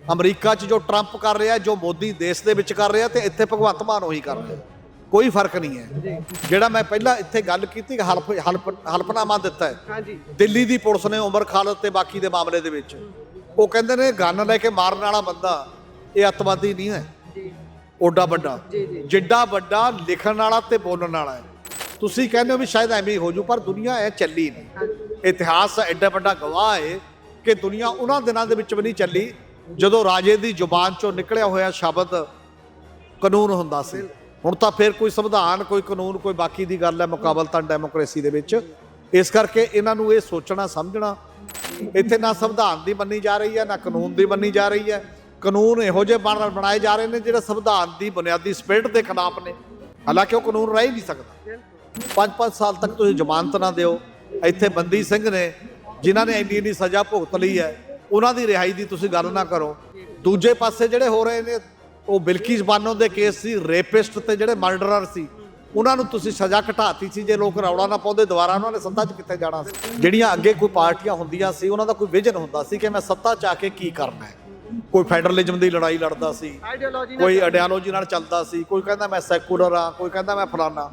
America 'ਚ ਜੋ Trump ਕਰ ਰਿਹਾ, ਜੋ ਮੋਦੀ ਦੇਸ਼ ਦੇ ਵਿੱਚ ਕਰ ਰਿਹਾ, ਤੇ ਇੱਥੇ ਭਗਵੰਤ ਮਾਨ ਉਹੀ ਕਰ ਰਿਹਾ। ਕੋਈ ਫਰਕ ਨਹੀਂ ਹੈ। ਜਿਹੜਾ ਮੈਂ ਪਹਿਲਾਂ ਇੱਥੇ ਗੱਲ ਕੀਤੀ, ਹਲਫਨਾਮਾ ਦਿੱਤਾ ਹੈ ਦਿੱਲੀ ਦੀ ਪੁਲਿਸ ਨੇ ਉਮਰ ਖਾਲਦ ਤੇ ਬਾਕੀ ਦੇ ਮਾਮਲੇ ਦੇ ਵਿੱਚ। ਉਹ ਕਹਿੰਦੇ ਨੇ ਗਨ ਲੈ ਕੇ ਮਾਰਨ ਵਾਲਾ ਬੰਦਾ ਇਹ ਅੱਤਵਾਦੀ ਨਹੀਂ ਹੈ। ਓਡਾ ਵੱਡਾ, ਜਿੱਡਾ ਵੱਡਾ ਲਿਖਣ ਵਾਲਾ ਤੇ ਬੋਲਣ ਵਾਲਾ ਹੈ। ਤੁਸੀਂ ਕਹਿੰਦੇ ਹੋ ਵੀ ਸ਼ਾਇਦ ਐਵੇਂ ਹੀ ਹੋ ਜੂ, ਪਰ ਦੁਨੀਆ ਐ ਚੱਲੀ ਨਹੀਂ। ਇਤਿਹਾਸ ਐਡਾ ਵੱਡਾ ਗਵਾਹ ਹੈ ਕਿ ਦੁਨੀਆ ਉਹਨਾਂ ਦਿਨਾਂ ਦੇ ਵਿੱਚ ਵੀ ਨਹੀਂ ਚੱਲੀ ਜਦੋਂ ਰਾਜੇ ਦੀ ਜ਼ੁਬਾਨ ਚੋਂ ਨਿਕਲਿਆ ਹੋਇਆ ਸ਼ਬਦ ਕਾਨੂੰਨ ਹੁੰਦਾ ਸੀ। ਹੁਣ ਤਾਂ ਫਿਰ ਕੋਈ ਸੰਵਿਧਾਨ, ਕੋਈ ਕਾਨੂੰਨ, ਕੋਈ ਬਾਕੀ ਦੀ ਗੱਲ ਹੈ ਮੁਕਾਬਲਤਨ ਡੈਮੋਕ੍ਰੇਸੀ ਦੇ ਵਿੱਚ। ਇਸ ਕਰਕੇ ਇਹਨਾਂ ਨੂੰ ਇਹ ਸੋਚਣਾ ਸਮਝਣਾ, ਇੱਥੇ ਨਾ ਸੰਵਿਧਾਨ ਦੀ ਮੰਨੀ ਜਾ ਰਹੀ ਹੈ, ਨਾ ਕਾਨੂੰਨ ਦੀ ਮੰਨੀ ਜਾ ਰਹੀ ਹੈ। ਕਾਨੂੰਨ ਇਹੋ ਜਿਹੇ ਬਣਾਏ ਜਾ ਰਹੇ ਨੇ ਜਿਹੜੇ ਸੰਵਿਧਾਨ ਦੀ ਬੁਨਿਆਦੀ ਸਪਿਰਿਟ ਦੇ ਖਿਲਾਫ ਨੇ। ਹਾਲਾਂਕਿ ਉਹ ਕਾਨੂੰਨ ਰਹਿ ਹੀ ਨਹੀਂ ਸਕਦਾ। 5-5 ਸਾਲ ਤੱਕ ਤੁਸੀਂ ਜ਼ਮਾਨਤ ਨਾ ਦਿਓ। ਇੱਥੇ ਬੰਦੀ ਸਿੰਘ ਨੇ ਜਿਨ੍ਹਾਂ ਨੇ ਇੰਨੀ ਸਜ਼ਾ ਭੁਗਤ ਲਈ ਹੈ, ਉਹਨਾਂ ਦੀ ਰਿਹਾਈ ਦੀ ਤੁਸੀਂ ਗੱਲ ਨਾ ਕਰੋ। ਦੂਜੇ ਪਾਸੇ ਜਿਹੜੇ ਹੋ ਰਹੇ ਨੇ ਉਹ ਬਿਲਕਿਸ ਬਾਨੋ ਦੇ ਕੇਸ ਸੀ, ਰੇਪਿਸਟ ਤੇ ਜਿਹੜੇ ਮਰਡਰਰ ਸੀ, ਉਹਨਾਂ ਨੂੰ ਤੁਸੀਂ ਸਜ਼ਾ ਘਟਾਤੀ ਸੀ। ਜੇ ਲੋਕ ਰੌਲਾ ਨਾ ਪਾਉਂਦੇ ਦੁਬਾਰਾ ਉਹਨਾਂ ਨੇ ਸੱਤਾ 'ਚ ਕਿੱਥੇ ਜਾਣਾ ਸੀ। ਜਿਹੜੀਆਂ ਅੱਗੇ ਕੋਈ ਪਾਰਟੀਆਂ ਹੁੰਦੀਆਂ ਸੀ, ਉਹਨਾਂ ਦਾ ਕੋਈ ਵਿਜ਼ਨ ਹੁੰਦਾ ਸੀ ਕਿ ਮੈਂ ਸੱਤਾ 'ਚ ਆ ਕੇ ਕੀ ਕਰਨਾ ਹੈ। ਕੋਈ ਫੈਡਰਲਿਜ਼ਮ ਦੀ ਲੜਾਈ ਲੜਦਾ ਸੀ, ਕੋਈ ਆਈਡੀਓਲੋਜੀ ਨਾਲ ਚੱਲਦਾ ਸੀ, ਕੋਈ ਕਹਿੰਦਾ ਮੈਂ ਸੈਕੂਲਰ ਆ, ਕੋਈ ਕਹਿੰਦਾ ਮੈਂ ਫਲਾਨਾ।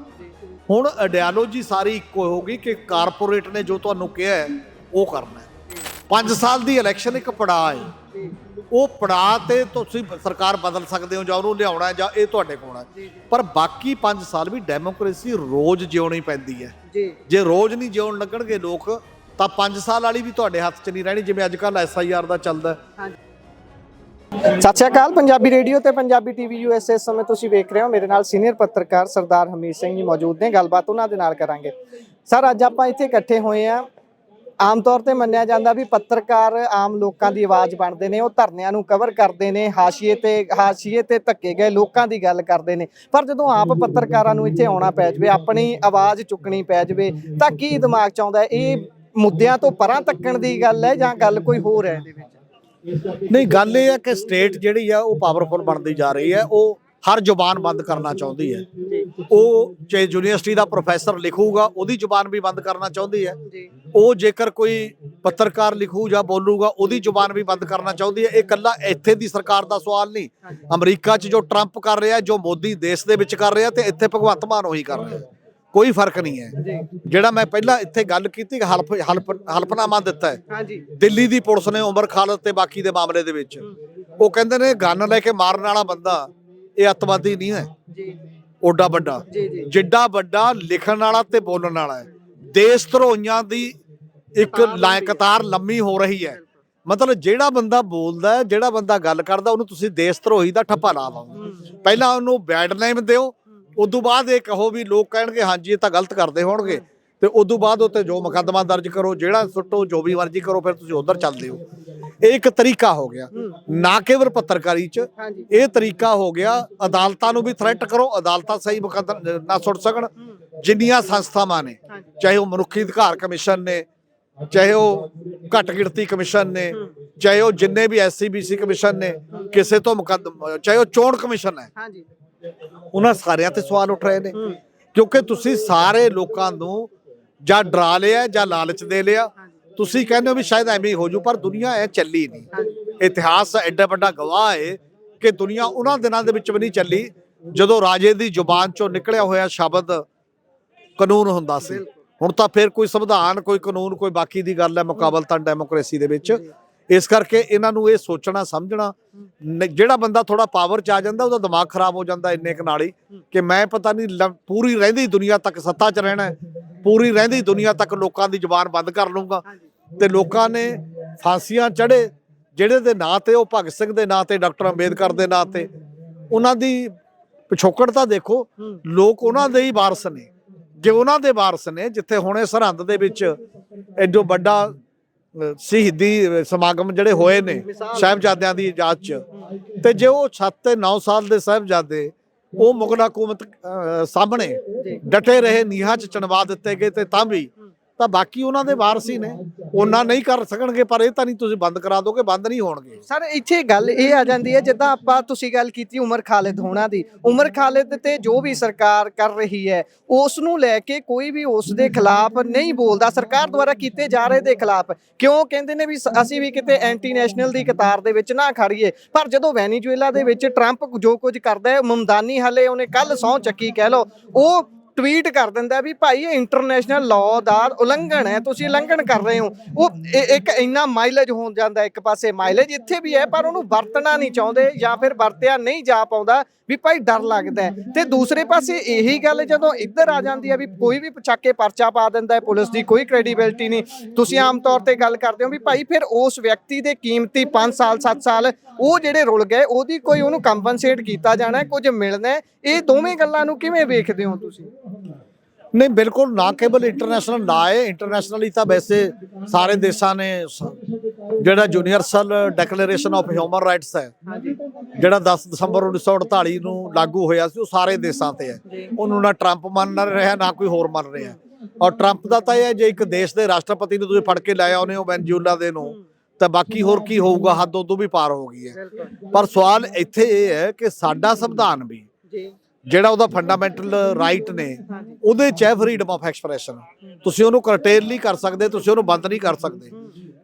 ਹੁਣ ਆਈਡੀਓਲੋਜੀ ਸਾਰੀ ਇੱਕੋ ਹੋ ਗਈ ਕਿ ਕਾਰਪੋਰੇਟ ਨੇ ਜੋ ਤੁਹਾਨੂੰ ਕਿਹਾ ਹੈ ਉਹ ਕਰਨਾ ਹੈ। 5 ਸਾਲ ਦੀ ਇਲੈਕਸ਼ਨ ਇੱਕ ਪੜਾਅ ਹੈ। ਉਹ ਪੜਾਅ ਤੇ ਤੁਸੀਂ ਸਰਕਾਰ ਬਦਲ ਸਕਦੇ ਹੋ ਜਾਂ ਉਹਨੂੰ ਲਿਆਉਣਾ ਜਾਂ ਇਹ ਤੁਹਾਡੇ ਕੋਲ ਹੈ। ਪਰ ਬਾਕੀ 5 ਸਾਲ ਵੀ ਡੈਮੋਕ੍ਰੇਸੀ ਰੋਜ਼ ਜਿਉਣੀ ਪੈਂਦੀ ਹੈ। ਜੇ ਰੋਜ਼ ਨਹੀਂ ਜਿਉਣ ਲੱਗਣਗੇ ਲੋਕ ਤਾਂ 5 ਸਾਲ ਵਾਲੀ ਵੀ ਤੁਹਾਡੇ ਹੱਥ 'ਚ ਨਹੀਂ ਰਹਿਣੀ, ਜਿਵੇਂ ਅੱਜ ਕੱਲ੍ਹ SIR ਦਾ ਚੱਲਦਾ। ਸਤਿ ਸ਼੍ਰੀ ਅਕਾਲ। ਪੰਜਾਬੀ ਰੇਡੀਓ ਤੇ ਪੰਜਾਬੀ ਟੀਵੀ USA ਇਸ ਸਮੇਂ ਤੁਸੀਂ ਵੇਖ ਰਹੇ ਹੋ। ਮੇਰੇ ਨਾਲ ਸੀਨੀਅਰ ਪੱਤਰਕਾਰ ਸਰਦਾਰ ਹਮੀਤ ਸਿੰਘ ਜੀ ਮੌਜੂਦ ਨੇ। ਗੱਲਬਾਤ ਉਹਨਾਂ ਦੇ ਨਾਲ ਕਰਾਂਗੇ। ਸਰ, ਅੱਜ ਆਪਾਂ ਇੱਥੇ ਇਕੱਠੇ ਹੋਏ ਆ। ਆਮ ਤੌਰ ਤੇ ਮੰਨਿਆ ਜਾਂਦਾ ਵੀ ਪੱਤਰਕਾਰ ਆਮ ਲੋਕਾਂ ਦੀ ਆਵਾਜ਼ ਬਣਦੇ ਨੇ। ਉਹ ਧਰਨਿਆਂ ਨੂੰ ਕਵਰ ਕਰਦੇ ਨੇ, ਹਾਸ਼ੀਏ ਤੇ ਧੱਕੇ ਗਏ ਲੋਕਾਂ ਦੀ ਗੱਲ ਕਰਦੇ ਨੇ। ਪਰ ਜਦੋਂ ਆਪ ਪੱਤਰਕਾਰਾਂ ਨੂੰ ਇੱਥੇ ਆਉਣਾ ਪੈ ਜਾਵੇ, ਆਪਣੀ ਆਵਾਜ਼ ਚੁੱਕਣੀ ਪੈ ਜਾਵੇ, ਤਾਂ ਕੀ ਦਿਮਾਗ 'ਚ ਆਉਂਦਾ? ਇਹ ਮੁੱਦਿਆਂ ਤੋਂ ਪਰਾਂ ਤੱਕਣ ਦੀ ਗੱਲ ਹੈ ਜਾਂ ਗੱਲ ਕੋਈ ਹੋਰ ਹੈ ਇਹਦੇ ਵਿੱਚ? ਨਹੀਂ, ਗੱਲ ਇਹ ਹੈ ਕਿ ਸਟੇਟ ਜਿਹੜੀ ਆ ਉਹ ਪਾਵਰਫੁਲ ਬਣਦੀ ਜਾ ਰਹੀ ਹੈ। ਉਹ ਹਰ ਜ਼ੁਬਾਨ ਬੰਦ ਕਰਨਾ ਚਾਹੁੰਦੀ ਹੈ। ਉਹ ਚਾਹੇ ਯੂਨੀਵਰਸਿਟੀ ਦਾ ਪ੍ਰੋਫੈਸਰ ਲਿਖੂਗਾ, ਉਹਦੀ ਜ਼ੁਬਾਨ ਵੀ ਬੰਦ ਕਰਨਾ ਚਾਹੁੰਦੀ ਹੈ। ਉਹ ਜੇਕਰ ਕੋਈ ਪੱਤਰਕਾਰ ਲਿਖੂ ਜਾਂ ਬੋਲੂਗਾ, ਉਹਦੀ ਜ਼ੁਬਾਨ ਵੀ ਬੰਦ ਕਰਨਾ ਚਾਹੁੰਦੀ ਹੈ। ਇਹ ਇਕੱਲਾ ਇੱਥੇ ਦੀ ਸਰਕਾਰ ਦਾ ਸਵਾਲ ਨਹੀਂ। ਅਮਰੀਕਾ 'ਚ ਜੋ ਟਰੰਪ ਕਰ ਰਿਹਾ, ਜੋ ਮੋਦੀ ਦੇਸ਼ ਦੇ ਵਿੱਚ ਕਰ ਰਿਹਾ, ਤੇ ਇੱਥੇ ਭਗਵੰਤ ਮਾਨ ਉਹੀ ਕਰ ਰਿਹਾ। ਕੋਈ ਫਰਕ ਨਹੀਂ ਹੈ। ਜਿਹੜਾ ਮੈਂ ਪਹਿਲਾਂ ਇੱਥੇ ਗੱਲ ਕੀਤੀ, ਹਲਫਨਾਮਾ ਦਿੱਤਾ ਹੈ ਦਿੱਲੀ ਦੀ ਪੁਲਿਸ ਨੇ ਉਮਰ ਖਾਲਦ ਤੇ ਬਾਕੀ ਦੇ ਮਾਮਲੇ ਦੇ ਵਿੱਚ। ਉਹ ਕਹਿੰਦੇ ਨੇ ਗਨ ਲੈ ਕੇ ਮਾਰਨ ਵਾਲਾ ਬੰਦਾ ਇਹ ਅੱਤਵਾਦੀ ਨਹੀਂ ਹੈ। ਓਡਾ ਵੱਡਾ, ਜਿੱਡਾ ਵੱਡਾ ਲਿਖਣ ਵਾਲਾ ਤੇ ਬੋਲਣ ਵਾਲਾ ਹੈ। ਦੇਸ਼ ਧਰੋਹੀਆਂ ਦੀ ਇੱਕ ਕਤਾਰ ਲੰਮੀ ਹੋ ਰਹੀ ਹੈ। ਮਤਲਬ ਜਿਹੜਾ ਬੰਦਾ ਬੋਲਦਾ ਹੈ, ਜਿਹੜਾ ਬੰਦਾ ਗੱਲ ਕਰਦਾ, ਉਹਨੂੰ ਤੁਸੀਂ ਦੇਸ਼ ਧਰੋਹੀ ਦਾ ਠੱਪਾ ਲਾ ਦਿਓ। ਪਹਿਲਾਂ ਉਹਨੂੰ ਬੈਡ ਨੇਮ ਦਿਓ, ਉਦੋਂ ਬਾਅਦ ਇਹ ਕਹੋ ਵੀ ਲੋਕ ਕਹਿਣਗੇ ਹਾਂਜੀ ਇਹ ਤਾਂ ਗਲਤ ਕਰਦੇ ਹੋਣਗੇ, ਤੇ ਉਦੋਂ ਬਾਅਦ ਉੱਤੇ ਜੋ ਮੁਕੱਦਮਾ ਦਰਜ ਕਰੋ, ਜਿਹੜਾ ਸੁੱਟੋ, ਜੋ ਵੀ ਮਰਜ਼ੀ ਕਰੋ, ਫਿਰ ਤੁਸੀਂ ਉਧਰ ਚੱਲਦੇ ਹੋ। ਇਹ ਇੱਕ ਤਰੀਕਾ ਹੋ ਗਿਆ, ਨਾ ਕੇਵਲ ਪੱਤਰਕਾਰੀ 'ਚ। ਇਹ ਤਰੀਕਾ ਹੋ ਗਿਆ ਅਦਾਲਤਾਂ ਨੂੰ ਵੀ ਥ੍ਰੈਟ ਕਰੋ, ਅਦਾਲਤਾਂ ਸਹੀ ਮੁਕੱਦਮਾ ਨਾ ਸੁੱਟ ਸਕਣ। ਜਿੰਨੀਆਂ ਸੰਸਥਾਵਾਂ ਨੇ, ਚਾਹੇ ਉਹ ਮਨੁੱਖੀ ਅਧਿਕਾਰ ਕਮਿਸ਼ਨ ਨੇ, ਚਾਹੇ ਉਹ ਘੱਟ ਗਿਣਤੀ ਕਮਿਸ਼ਨ ਨੇ, ਚਾਹੇ ਉਹ ਜਿੰਨੇ ਵੀ SCBC ਕਮਿਸ਼ਨ ਨੇ, ਕਿਸੇ ਤੋਂ ਮੁਕੱਦਮਾ, ਚਾਹੇ ਉਹ ਚੋਣ ਕਮਿਸ਼ਨ ਹੈ, ਉਹਨਾਂ ਸਾਰਿਆਂ ਤੇ ਸਵਾਲ ਉੱਠ ਰਹੇ ਨੇ। ਕਿਉਂਕਿ ਤੁਸੀਂ ਸਾਰੇ ਲੋਕਾਂ ਨੂੰ ਜਾਂ ਡਰਾ ਲਿਆ ਜਾਂ ਲਾਲਚ ਦੇ ਲਿਆ। ਤੁਸੀਂ ਕਹਿੰਦੇ ਹੋ ਵੀ ਸ਼ਾਇਦ ਐਵੇਂ ਹੀ ਹੋ ਜੂ, ਪਰ ਦੁਨੀਆ ਐ ਚੱਲੀ ਨਹੀਂ। ਇਤਿਹਾਸ ਐਡਾ ਵੱਡਾ ਗਵਾਹ ਹੈ ਕਿ ਦੁਨੀਆ ਉਹਨਾਂ ਦਿਨਾਂ ਦੇ ਵਿੱਚ ਵੀ ਨਹੀਂ ਚੱਲੀ ਜਦੋਂ ਰਾਜੇ ਦੀ ਜ਼ੁਬਾਨ ਚੋਂ ਨਿਕਲਿਆ ਹੋਇਆ ਸ਼ਬਦ ਕਾਨੂੰਨ ਹੁੰਦਾ ਸੀ। ਹੁਣ ਤਾਂ ਫਿਰ ਕੋਈ ਸੰਵਿਧਾਨ, ਕੋਈ ਕਾਨੂੰਨ, ਕੋਈ ਬਾਕੀ ਦੀ ਗੱਲ ਹੈ ਮੁਕਾਬਲਤਨ ਡੈਮੋਕ੍ਰੇਸੀ ਦੇ ਵਿੱਚ। ਇਸ ਕਰਕੇ ਇਹਨਾਂ ਨੂੰ ਇਹ ਸੋਚਣਾ ਸਮਝਣਾ, ਜਿਹੜਾ ਬੰਦਾ ਥੋੜਾ ਪਾਵਰ 'ਚ ਆ ਜਾਂਦਾ ਉਹਦਾ ਦਿਮਾਗ ਖਰਾਬ ਹੋ ਜਾਂਦਾ ਇੰਨੇ ਕੁ ਨਾਲ ਹੀ ਕਿ ਮੈਂ ਪਤਾ ਨਹੀਂ ਪੂਰੀ ਰਹਿੰਦੀ ਦੁਨੀਆ ਤੱਕ ਸੱਤਾ 'ਚ ਰਹਿਣਾ ਹੈ, ਪੂਰੀ ਰਹਿੰਦੀ ਦੁਨੀਆ ਤੱਕ ਲੋਕਾਂ ਦੀ ਜ਼ੁਬਾਨ ਬੰਦ ਕਰ ਲੂੰਗਾ। ਤੇ ਲੋਕਾਂ ਨੇ ਫਾਂਸੀਆਂ ਚੜ੍ਹੇ ਜਿਹੜੇ ਦੇ ਨਾਂ ਤੇ, ਉਹ ਭਗਤ ਸਿੰਘ ਦੇ ਨਾਂ ਤੇ, ਡਾਕਟਰ ਅੰਬੇਦਕਰ ਦੇ ਨਾਂ ਤੇ, ਉਹਨਾਂ ਦੀ ਪਿਛੋਕੜ ਤਾਂ ਦੇਖੋ। ਲੋਕ ਉਹਨਾਂ ਦੇ ਹੀ ਵਾਰਸ ਨੇ। ਜੇ ਉਹਨਾਂ ਦੇ ਵਾਰਸ ਨੇ, ਜਿੱਥੇ ਹੁਣੇ ਸਰਹੰਦ ਦੇ ਵਿੱਚ ਐਡੋ ਵੱਡਾ ਸ਼ਹੀਦੀ ਸਮਾਗਮ ਜਿਹੜੇ ਹੋਏ ਨੇ ਸਾਹਿਬਜ਼ਾਦਿਆਂ ਦੀ ਯਾਦ 'ਚ, ਤੇ ਜੇ ਉਹ 7 ਤੇ 9 ਸਾਲ ਦੇ ਸਾਹਿਬਜ਼ਾਦੇ ਉਹ ਮੁਗਲ ਹਕੂਮਤ ਸਾਹਮਣੇ ਡਟੇ ਰਹੇ, ਨੀਹਾਂ 'ਚ ਚਿਣਵਾ ਦਿੱਤੇ ਗਏ, ਤੇ ਤਾਂ ਵੀ ਤਾਂ ਬਾਕੀ ਉਹਨਾਂ ਦੇ ਵਾਰਸ ਹੀ ਨੇ। ਉਹਨਾਂ ਨਹੀਂ ਕਰ ਸਕਣਗੇ, ਪਰ ਇਹ ਤਾਂ ਨਹੀਂ ਤੁਸੀਂ ਬੰਦ ਕਰਾ ਦੋਗੇ, ਬੰਦ ਨਹੀਂ ਹੋਣਗੇ। ਸਰ ਇੱਥੇ ਗੱਲ ਇਹ ਆ ਜਾਂਦੀ ਹੈ, ਜਿੱਦਾਂ ਆਪਾਂ ਤੁਸੀਂ ਗੱਲ ਕੀਤੀ ਉਮਰ ਖਾਲਿਦ ਹੋਣਾ ਦੀ, ਉਮਰ ਖਾਲਿਦ ਤੇ ਜੋ ਵੀ ਸਰਕਾਰ ਕਰ ਰਹੀ ਹੈ ਉਸ ਨੂੰ ਲੈ ਕੇ ਕੋਈ ਵੀ ਉਸ ਦੇ ਖਿਲਾਫ ਨਹੀਂ ਬੋਲਦਾ, ਸਰਕਾਰ ਦੁਆਰਾ ਕੀਤੇ ਜਾ ਰਹੇ ਦੇ ਖਿਲਾਫ। ਕਿਉਂ ਕਹਿੰਦੇ ਨੇ ਵੀ ਅਸੀਂ ਵੀ ਕਿਤੇ ਐਂਟੀ ਨੈਸ਼ਨਲ ਦੀ ਕਤਾਰ ਦੇ ਵਿੱਚ ਨਾ ਖੜੀਏ। ਪਰ ਜਦੋਂ ਵੈਨੀਜ਼ੁਏਲਾ ਦੇ ਵਿੱਚ ਟਰੰਪ ਜੋ ਕੁਝ ਕਰਦਾ ਹੈ, ਮਮਦਾਨੀ ਹਾਲੇ ਉਹਨੇ ਕੱਲ ਸਹੁੰ ਚੱਕੀ ਕਹਿ ਲਓ, ਉਹ ਟਵੀਟ ਕਰ ਦਿੰਦਾ ਵੀ ਭਾਈ ਇਹ ਇੰਟਰਨੈਸ਼ਨਲ ਲਾਅ ਦਾ ਉਲੰਘਣ ਹੈ, ਤੁਸੀਂ ਉਲੰਘਣ ਕਰ ਰਹੇ ਹੋ। ਉਹ ਇੱਕ ਇੰਨਾ ਮਾਈਲੇਜ ਹੋ ਜਾਂਦਾ, ਇੱਕ ਪਾਸੇ ਮਾਈਲੇਜ ਇੱਥੇ ਵੀ ਹੈ ਪਰ ਉਹਨੂੰ ਵਰਤਣਾ ਨਹੀਂ ਚਾਹੁੰਦੇ ਜਾਂ ਫਿਰ ਵਰਤਿਆ ਨਹੀਂ ਜਾ ਪਾਉਂਦਾ ਵੀ ਭਾਈ ਡਰ ਲੱਗਦਾ। ਤੇ ਦੂਸਰੇ ਪਾਸੇ ਇਹੀ ਗੱਲ ਜਦੋਂ ਇੱਧਰ ਆ ਜਾਂਦੀ ਹੈ ਵੀ ਕੋਈ ਵੀ ਚੱਕ ਕੇ ਪਰਚਾ ਪਾ ਦਿੰਦਾ ਹੈ, ਪੁਲਿਸ ਦੀ ਕੋਈ ਕ੍ਰੈਡੀਬਿਲਿਟੀ ਨਹੀਂ। ਤੁਸੀਂ ਆਮ ਤੌਰ ਤੇ ਗੱਲ ਕਰਦੇ ਹੋ ਵੀ ਭਾਈ ਫਿਰ ਉਸ ਵਿਅਕਤੀ ਦੇ ਕੀਮਤੀ 5 ਸਾਲ 7 ਸਾਲ ਉਹ ਜਿਹੜੇ ਰੁਲ ਗਏ ਉਹਦੀ ਕੋਈ ਉਹਨੂੰ ਕੰਪਨਸੇਟ ਕੀਤਾ ਜਾਣਾ, ਕੁਝ ਮਿਲਣਾ। ਇਹ ਦੋਵੇਂ ਗੱਲਾਂ ਨੂੰ ਕਿਵੇਂ ਵੇਖਦੇ ਹੋ ਤੁਸੀਂ? ਨਹੀਂ, ਬਿਲਕੁਲ ਨਾ ਕੇਵਲ ਇੰਟਰਨੈਸ਼ਨਲ ਨਾ ਹੈ, ਇੰਟਰਨੈਸ਼ਨਲੀ ਤਾਂ ਵੈਸੇ ਸਾਰੇ ਦੇਸ਼ਾਂ ਨੇ ਜਿਹੜਾ universal declaration of human rights ਹੈ, ਜਿਹੜਾ 10 ਦਸੰਬਰ 1948 ਨੂੰ ਲਾਗੂ ਹੋਇਆ ਸੀ, ਉਹ ਸਾਰੇ ਦੇਸ਼ਾਂ ਤੇ ਹੈ। ਉਹਨੂੰ ਨਾ ਟਰੰਪ ਮੰਨ ਰਿਹਾ ਨਾ ਕੋਈ ਹੋਰ ਮੰਨ ਰਿਹਾ। ਔਰ ਟਰੰਪ ਦਾ ਤਾਂ ਇਹ ਹੈ, ਜੇ ਇੱਕ ਦੇਸ਼ ਦੇ ਰਾਸ਼ਟਰਪਤੀ ਨੂੰ ਤੁਸੀਂ ਫੜ ਕੇ ਲੈ ਆਉਂਦੇ ਹੋ ਵੈਨਜ਼ੂਏਲਾ ਦੇ ਨੂੰ, ਤਾਂ ਬਾਕੀ ਹੋਰ ਕੀ ਹੋਊਗਾ, ਹੱਦ ਉਦੋਂ ਵੀ ਪਾਰ ਹੋ ਗਈ ਹੈ। ਪਰ ਸਵਾਲ ਇੱਥੇ ਇਹ ਹੈ ਕਿ ਸਾਡਾ ਸੰਵਿਧਾਨ ਵੀ ਜਿਹੜਾ ਉਹਦਾ ਫੰਡਾਮੈਂਟਲ ਰਾਈਟ ਨੇ, ਉਹਦੇ 'ਚ ਹੈ ਫਰੀडम ਆਫ ਐਕਸਪ੍ਰੈਸ਼ਨ। ਤੁਸੀਂ ਉਹਨੂੰ ਕਰਟੇਲ ਨਹੀਂ ਕਰ ਸਕਦੇ, ਤੁਸੀਂ ਉਹਨੂੰ ਬੰਦ ਨਹੀਂ ਕਰ ਸਕਦੇ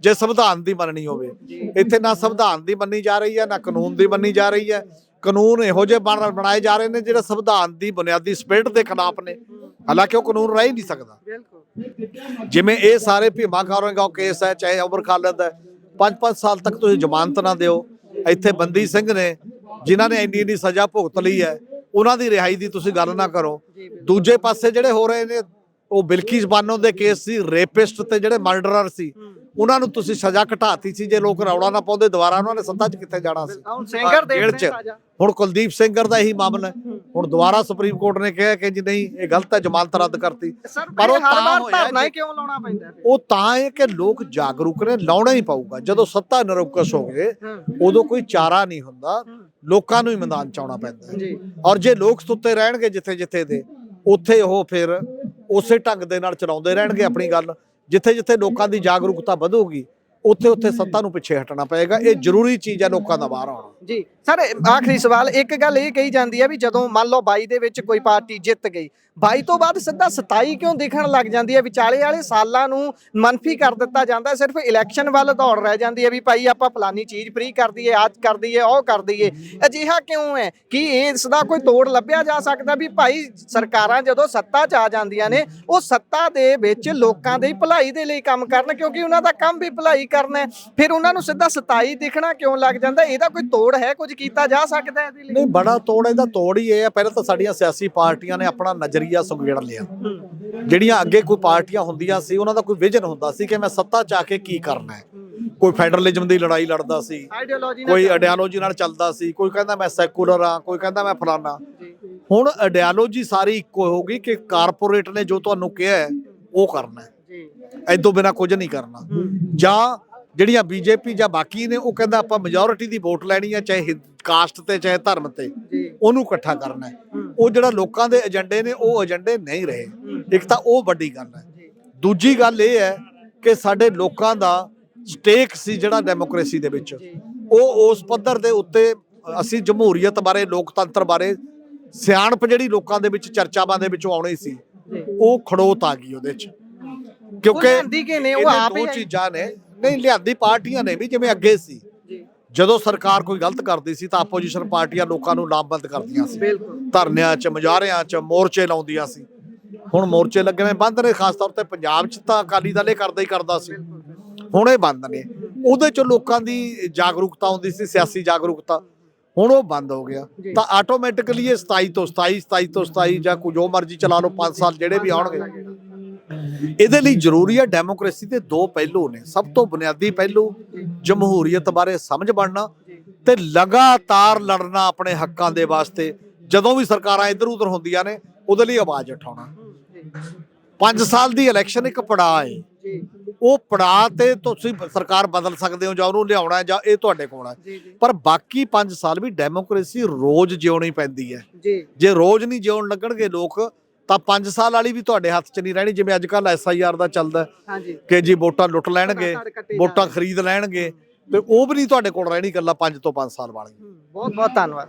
ਜੇ ਸੰਵਿਧਾਨ ਦੀ ਮੰਨਣੀ ਹੋਵੇ। ਇੱਥੇ ਨਾ ਸੰਵਿਧਾਨ ਦੀ ਮੰਨੀ ਜਾ ਰਹੀ ਹੈ, ਨਾ ਕਾਨੂੰਨ ਦੀ ਮੰਨੀ ਜਾ ਰਹੀ ਹੈ। ਕਾਨੂੰਨ ਇਹੋ ਜਿਹੇ ਬਣਾਏ ਜਾ ਰਹੇ ਨੇ ਜਿਹੜੇ ਸੰਵਿਧਾਨ ਦੀ ਬੁਨਿਆਦੀ ਸਪਿਰਿਟ ਦੇ ਖਿਲਾਫ ਨੇ, ਹਾਲਾਂਕਿ ਉਹ ਕਾਨੂੰਨ ਰਹਿ ਹੀ ਨਹੀਂ ਸਕਦਾ। ਜਿਵੇਂ ਇਹ ਸਾਰੇ ਭੀਮਾ ਕੋਰੇਗਾਂਵ ਕੇਸ ਹੈ, ਚਾਹੇ ਉਮਰ ਖਾਲਿਦ ਹੈ, 5-5 ਸਾਲ ਤੱਕ ਤੁਸੀਂ ਜ਼ਮਾਨਤ ਨਾ ਦਿਓ। ਇੱਥੇ ਬੰਦੀ ਸਿੰਘ ਨੇ ਜਿਨ੍ਹਾਂ ਨੇ ਇੰਨੀ ਸਜ਼ਾ ਭੁਗਤ ਲਈ ਹੈ, ਉਹਨਾਂ ਦੀ ਰਿਹਾਈ ਦੀ ਤੁਸੀਂ ਗੱਲ ਨਾ ਕਰੋ। ਦੂਜੇ ਪਾਸੇ ਜਿਹੜੇ ਹੋ ਰਹੇ ਨੇ ਉਹ ਬਿਲਕਿਸ ਬਾਨੋ ਦੇ ਕੇਸ ਸੀ, ਰੇਪਿਸਟ ਤੇ ਜਿਹੜੇ ਮਰਡਰਰ ਸੀ, ਉਹਨਾਂ ਨੂੰ ਤੁਸੀਂ ਸਜ਼ਾ ਘਟਾਤੀ ਸੀ। ਜੇ ਲੋਕ ਰੌਲਾ ਨਾ ਪਾਉਂਦੇ ਦੁਬਾਰਾ ਉਹਨਾਂ ਨੇ ਸੱਤਾ 'ਚ ਕਿੱਥੇ ਜਾਣਾ ਸੀ, ਜੇਲ੍ਹ 'ਚ। ਹੁਣ ਕੁਲਦੀਪ ਸਿੰਗਰ ਦਾ ਇਹੀ ਮਾਮਲਾ ਹੈ। ਹੁਣ ਦੁਬਾਰਾ ਸੁਪਰੀਮ ਕੋਰਟ ਨੇ ਕਿਹਾ ਕਿ ਜੀ ਨਹੀਂ, ਇਹ ਗਲਤ ਹੈ, ਜ਼ਮਾਨਤ ਰੱਦ ਕਰਤੀ। ਪਰ ਉਹ ਤਾਂ ਹੋਇਆ ਕਿਉਂ ਲਾਉਣਾ ਪੈਂਦਾ? ਉਹ ਤਾਂ ਹੈ ਕਿ ਲੋਕ ਜਾਗਰੂਕ ਨੇ, ਲਾਉਣਾ ਹੀ ਪਊਗਾ। ਜਦੋਂ ਸੱਤਾ ਨਿਰੰਕੁਸ਼ ਹੋ ਗਏ ਉਦੋਂ ਕੋਈ ਚਾਰਾ ਨਹੀਂ ਹੁੰਦਾ, ਲੋਕਾਂ ਨੂੰ ਹੀ ਮੈਦਾਨ 'ਚ ਆਉਣਾ ਪੈਂਦਾ। ਔਰ ਜੇ ਲੋਕ ਸੁੱਤੇ ਰਹਿਣਗੇ ਜਿੱਥੇ ਜਿੱਥੇ ਦੇ, ਉੱਥੇ ਉਹ ਫਿਰ ਉਸੇ ਢੰਗ ਦੇ ਨਾਲ ਚਲਾਉਂਦੇ ਰਹਿਣਗੇ ਆਪਣੀ ਗੱਲ। ਜਿੱਥੇ ਜਿੱਥੇ ਲੋਕਾਂ ਦੀ ਜਾਗਰੂਕਤਾ ਵਧੂਗੀ ਉੱਥੇ ਉੱਥੇ ਸੱਤਾ ਨੂੰ ਪਿੱਛੇ ਹਟਣਾ ਪਏਗਾ। ਇਹ ਜ਼ਰੂਰੀ ਚੀਜ਼ ਹੈ ਲੋਕਾਂ ਦਾ ਬਾਹਰ ਆਉਣਾ। ਜੀ ਸਰ, ਆਖਰੀ ਸਵਾਲ, ਇੱਕ ਗੱਲ ਇਹ ਕਹੀ ਜਾਂਦੀ ਹੈ ਵੀ ਜਦੋਂ ਮੰਨ ਲਓ 22 ਦੇ ਵਿੱਚ ਕੋਈ ਪਾਰਟੀ ਜਿੱਤ ਗਈ, 22 ਤੋਂ ਬਾਅਦ ਸਿੱਧਾ 27 ਕਿਉਂ ਦਿਖਣ ਲੱਗ ਜਾਂਦੀ ਹੈ? ਵਿਚਾਲੇ ਵਾਲੇ ਸਾਲਾਂ ਨੂੰ ਮਨਫੀ ਕਰ ਦਿੱਤਾ ਜਾਂਦਾ, ਸਿਰਫ ਇਲੈਕਸ਼ਨ ਵੱਲ ਦੌੜ ਰਹਿ ਜਾਂਦੀ ਹੈ ਵੀ ਭਾਈ ਆਪਾਂ ਫਲਾਨੀ ਚੀਜ਼ ਫ੍ਰੀ ਕਰ ਦਈਏ, ਆਹ ਕਰ ਦਈਏ, ਉਹ ਕਰ ਦਈਏ। ਅਜਿਹਾ ਕਿਉਂ ਹੈ? ਕੀ ਇਸ ਦਾ ਕੋਈ ਤੋੜ ਲੱਭਿਆ ਜਾ ਸਕਦਾ ਵੀ ਭਾਈ ਸਰਕਾਰਾਂ ਜਦੋਂ ਸੱਤਾ 'ਚ ਆ ਜਾਂਦੀਆਂ ਨੇ, ਉਹ ਸੱਤਾ ਦੇ ਵਿੱਚ ਲੋਕਾਂ ਦੀ ਭਲਾਈ ਦੇ ਲਈ ਕੰਮ ਕਰਨ, ਕਿਉਂਕਿ ਉਹਨਾਂ ਦਾ ਕੰਮ ਵੀ ਭਲਾਈ ਕਰਨਾ ਹੈ। ਫਿਰ ਉਹਨਾਂ ਨੂੰ ਸਿੱਧਾ 27 ਦਿਖਣਾ ਕਿਉਂ ਲੱਗ ਜਾਂਦਾ? ਇਹਦਾ ਕੋਈ ਤੋੜ ਹੈ? ਕੁਝ ਕੀਤਾ ਜਾ ਸਕਦਾ ਇਹਦੇ ਲਈ? ਨਹੀਂ, ਬੜਾ ਤੋੜ। ਇਹਦਾ ਤੋੜ ਹੀ ਇਹ ਹੈ, ਪਹਿਲਾਂ ਤਾਂ ਸਾਡੀਆਂ ਸਿਆਸੀ ਪਾਰਟੀਆਂ ਨੇ ਆਪਣਾ ਨਜ਼ਰੀਆ ਸੁਗੇੜ ਲਿਆ। ਜਿਹੜੀਆਂ ਅੱਗੇ ਕੋਈ ਪਾਰਟੀਆਂ ਹੁੰਦੀਆਂ ਸੀ, ਉਹਨਾਂ ਦਾ ਕੋਈ ਵਿਜ਼ਨ ਹੁੰਦਾ ਸੀ ਕਿ ਮੈਂ ਸੱਤਾ 'ਚ ਆ ਕੇ ਕੀ ਕਰਨਾ ਹੈ। ਕੋਈ ਫੈਡਰਲਿਜ਼ਮ ਦੀ ਲੜਾਈ ਲੜਦਾ ਸੀ, ਕੋਈ ਆਈਡੀਓਲੋਜੀ ਨਾਲ ਚੱਲਦਾ ਸੀ, ਕੋਈ ਕਹਿੰਦਾ ਮੈਂ ਸੈਕੂਲਰ ਹਾਂ, ਕੋਈ ਕਹਿੰਦਾ ਮੈਂ ਫਲਾਨਾ। ਹੁਣ ਆਈਡੀਓਲੋਜੀ ਸਾਰੀ ਇੱਕੋ ਹੋ ਗਈ ਕਿ ਕਾਰਪੋਰੇਟ ਨੇ ਜੋ ਤੁਹਾਨੂੰ ਕਿਹਾ ਹੈ ਉਹ ਕਰਨਾ ਹੈ, ਇਦੋਂ ਬਿਨਾਂ ਕੁਝ ਨਹੀਂ ਕਰਨਾ। ਜਾਂ ਜਿਹੜੀਆਂ ਬੀਜੇਪੀ ਜਾਂ ਬਾਕੀ ਨੇ, ਉਹ ਕਹਿੰਦਾ ਆਪਾਂ ਮੈਜੋਰਿਟੀ ਦੀ ਵੋਟ ਲੈਣੀ ਹੈ, ਚਾਹੇ ਕਾਸਟ ਤੇ ਚਾਹੇ ਧਰਮ ਤੇ, ਉਹਨੂੰ ਇਕੱਠਾ ਕਰਨਾ ਹੈ। ਉਹ ਜਿਹੜਾ ਲੋਕਾਂ ਦੇ ਏਜੰਡੇ ਨੇ, ਉਹ ਏਜੰਡੇ ਨਹੀਂ ਰਹੇ। ਇੱਕ ਤਾਂ ਉਹ ਵੱਡੀ ਗੱਲ ਹੈ। ਦੂਜੀ ਗੱਲ ਇਹ ਹੈ ਕਿ ਸਾਡੇ ਲੋਕਾਂ ਦਾ ਸਟੇਕ ਸੀ ਜਿਹੜਾ ਡੈਮੋਕ੍ਰੇਸੀ ਦੇ ਵਿੱਚ, ਉਹ ਉਸ ਪੱਧਰ ਦੇ ਉੱਤੇ ਅਸੀਂ ਜਮਹੂਰੀਅਤ ਬਾਰੇ, ਲੋਕਤੰਤਰ ਬਾਰੇ ਸਿਆਣਪ ਜਿਹੜੀ ਲੋਕਾਂ ਦੇ ਵਿੱਚ ਚਰਚਾਵਾਂ ਦੇ ਵਿੱਚੋਂ ਆਉਣੀ ਸੀ, ਉਹ ਖੜੋਤ ਆ ਗਈ ਉਹਦੇ 'ਚ। ਕਿਉਂਕਿ ਇਹ ਦੋ ਚੀਜ਼ਾਂ ਨੇ, ਨਹੀਂ ਲਿਆਂਦੀ ਪਾਰਟੀਆਂ ਨੇ ਵੀ। ਜਿਵੇਂ ਅੱਗੇ ਸੀ, ਜਦੋਂ ਸਰਕਾਰ ਕੋਈ ਗਲਤ ਕਰਦੀ ਸੀ ਤਾਂ ਆਪੋਜੀਸ਼ਨ ਪਾਰਟੀਆਂ ਲੋਕਾਂ ਨੂੰ ਲਾਮਬੰਦ ਕਰਦੀਆਂ ਸੀ, ਧਰਨਿਆਂ 'ਚ, ਮੁਜ਼ਾਹਰਿਆਂ 'ਚ, ਮੋਰਚੇ ਲਾਉਂਦੀਆਂ ਸੀ। ਹੁਣ ਮੋਰਚੇ ਲੱਗਣੇ ਬੰਦ ਨੇ, ਖਾਸ ਤੌਰ ਤੇ ਪੰਜਾਬ 'ਚ ਤਾਂ ਅਕਾਲੀ ਦਲ ਇਹ ਕਰਦਾ ਹੀ ਕਰਦਾ ਸੀ, ਹੁਣ ਇਹ ਬੰਦ ਨੇ। ਉਹਦੇ 'ਚੋਂ ਲੋਕਾਂ ਦੀ ਜਾਗਰੂਕਤਾ ਆਉਂਦੀ ਸੀ, ਸਿਆਸੀ ਜਾਗਰੂਕਤਾ, ਹੁਣ ਉਹ ਬੰਦ ਹੋ ਗਿਆ। ਤਾਂ ਆਟੋਮੈਟਿਕਲੀ ਇਹ 27 ਤੋਂ 27 ਜਾਂ ਕੋਈ ਜੋ ਮਰਜ਼ੀ ਚਲਾ ਲਓ, 5 ਸਾਲ ਜਿਹੜੇ ਵੀ ਆਉਣਗੇ। ਇਹਦੇ ਲਈ ਜ਼ਰੂਰੀ ਹੈ, ਡੈਮੋਕ੍ਰੇਸੀ ਦੇ ਦੋ ਪਹਿਲੂ ਨੇ। ਸਭ ਤੋਂ ਬੁਨਿਆਦੀ ਪਹਿਲੂ ਜਮਹੂਰੀਅਤ ਬਾਰੇ ਸਮਝ ਬਣਨਾ ਤੇ ਲਗਾਤਾਰ ਲੜਨਾ ਆਪਣੇ ਹੱਕਾਂ ਦੇ ਵਾਸਤੇ। ਜਦੋਂ ਵੀ ਸਰਕਾਰਾਂ ਇੱਧਰ ਉੱਧਰ ਹੁੰਦੀਆਂ ਨੇ, ਉਹਦੇ ਲਈ ਆਵਾਜ਼ ਉਠਾਉਣਾ। 5 ਸਾਲ ਦੀ ਇਲੈਕਸ਼ਨ ਇੱਕ ਪੜਾਅ ਹੈ। ਉਹ ਪੜਾਅ ਤੇ ਤੁਸੀਂ ਸਰਕਾਰ ਬਦਲ ਸਕਦੇ ਹੋ, ਜਾਂ ਉਹਨੂੰ ਲਿਆਉਣਾ, ਜਾਂ ਇਹ ਤੁਹਾਡੇ ਕੋਲ ਹੈ। ਪਰ ਬਾਕੀ 5 ਸਾਲ ਵੀ ਡੈਮੋਕ੍ਰੇਸੀ ਰੋਜ਼ ਜਿਉਣੀ ਪੈਂਦੀ ਹੈ। ਜੇ ਰੋਜ਼ ਨਹੀਂ ਜਿਉਣ ਲੱਗਣਗੇ ਲੋਕ, ਤਾਂ 5 ਸਾਲ ਵਾਲੀ ਵੀ ਤੁਹਾਡੇ ਹੱਥ 'ਚ ਨਹੀਂ ਰਹਿਣੀ, ਜਿਵੇਂ ਅੱਜ ਕੱਲ SIR ਦਾ ਚੱਲਦਾ ਹਾਂਜੀ ਕਿ ਜੀ ਵੋਟਾਂ ਲੁੱਟ ਲੈਣਗੇ, ਧੜ ਕੱਟੇ ਜਾ ਵੋਟਾਂ ਰਹੇ। ਖਰੀਦ ਲੈਣਗੇ, ਤੇ ਉਹ ਵੀ ਨਹੀਂ ਤੁਹਾਡੇ ਕੋਲ ਰਹਿਣੀ, ਇਕੱਲਾ 5 ਤੋਂ 5 ਸਾਲ ਵਾਲੀ। ਬਹੁਤ ਬਹੁਤ ਧੰਨਵਾਦ।